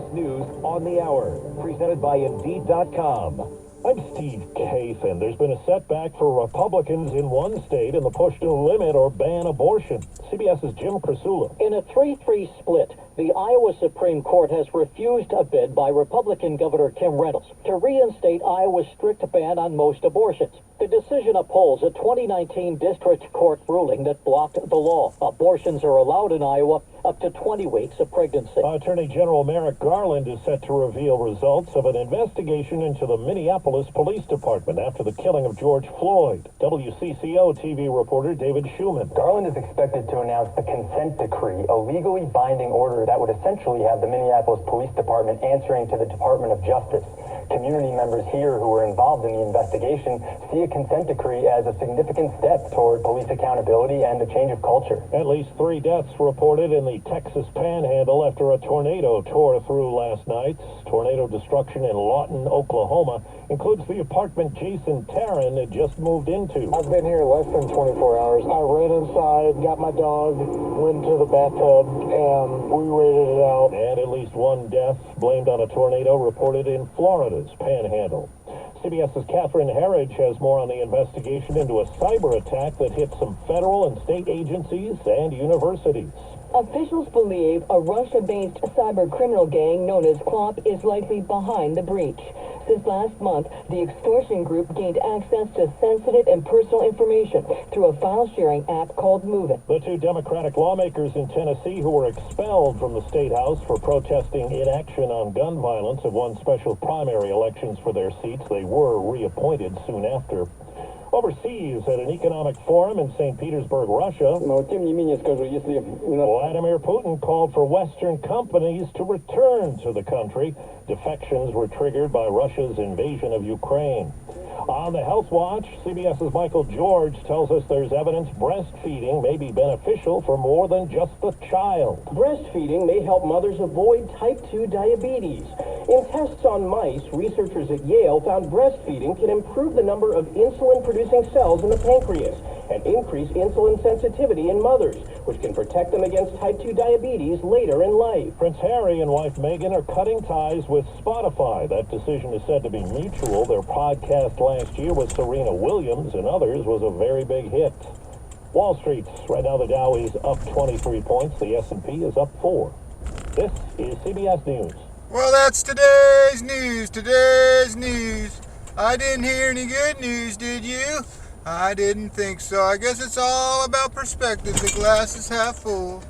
CBS News on the Hour, presented by Indeed.com. I'm Steve Kathan. There's been a setback for Republicans in one state in the push to limit or ban abortion. CBS's Jim Krasula. In a 3-3 split, the Iowa Supreme Court has refused a bid by Republican Governor Kim Reynolds to reinstate Iowa's strict ban on most abortions. The decision upholds a 2019 district court ruling that blocked the law. Abortions are allowed in Iowa up to 20 weeks of pregnancy. Attorney General Merrick Garland is set to reveal results of an investigation into the Minneapolis Police Department after the killing of George Floyd. WCCO TV reporter David Schumann. Garland is expected to announce the consent decree, a legally binding order that would essentially have the Minneapolis Police Department answering to the Department of Justice. Community members here who were involved in the investigation see a consent decree as a significant step toward police accountability and a change of culture. At least 3 deaths reported in the Texas Panhandle after a tornado tore through last night. Tornado destruction in Lawton, Oklahoma includes the apartment Jason Tarrin had just moved into. I've been here less than 24 hours. I ran inside, got my dog, went to the bathtub, and we waited it out. And at least 1 death blamed on a tornado reported in Florida's Panhandle. CBS's Catherine Herridge has more on the investigation into a cyber attack that hit some federal and state agencies and universities. Officials believe a Russia-based cyber criminal gang known as KLOP is likely behind the breach. Since last month, the extortion group gained access to sensitive and personal information through a file-sharing app called MoveIt. The 2 Democratic lawmakers in Tennessee who were expelled from the State House for protesting inaction on gun violence have won special primary elections for their seats. They were reappointed soon after. Overseas, at an economic forum in St. Petersburg, Russia, Vladimir Putin called for Western companies to return to the country. Defections were triggered by Russia's invasion of Ukraine. On the Health Watch, CBS's Michael George tells us there's evidence breastfeeding may be beneficial for more than just the child. Breastfeeding may help mothers avoid type 2 diabetes. In tests on mice, researchers at Yale found breastfeeding can improve the number of insulin-producing cells in the pancreas and increase insulin sensitivity in mothers, which can protect them against type 2 diabetes later in life. Prince Harry and wife Meghan are cutting ties with Spotify. That decision is said to be mutual. Their podcast last year with Serena Williams and others was a very big hit. Wall Street, right now the Dow is up 23 points. The S&P is up 4. This is CBS News. Well, that's today's news. I didn't hear any good news, did you? I didn't think so. I guess it's all about perspective. The glass is half full.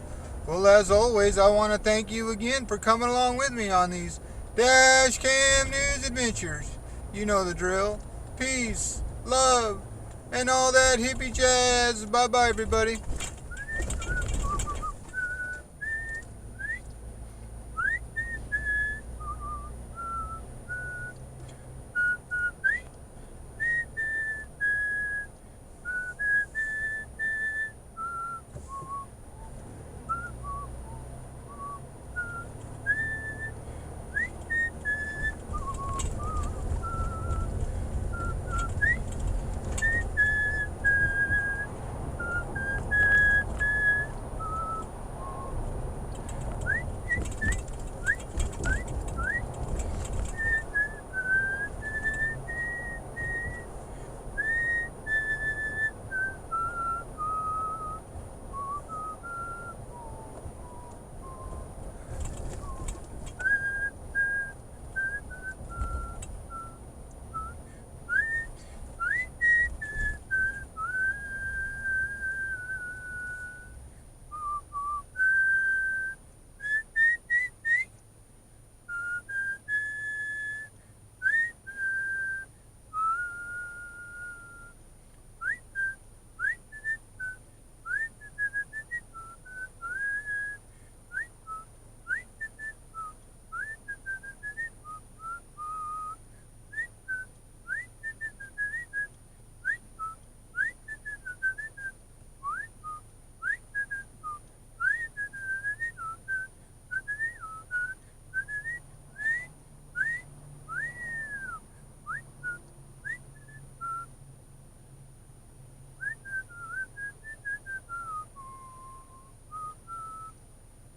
Well, as always, I want to thank you again for coming along with me on these Dash Cam News adventures. You know the drill. Peace, love, and all that hippie jazz. Bye-bye, everybody.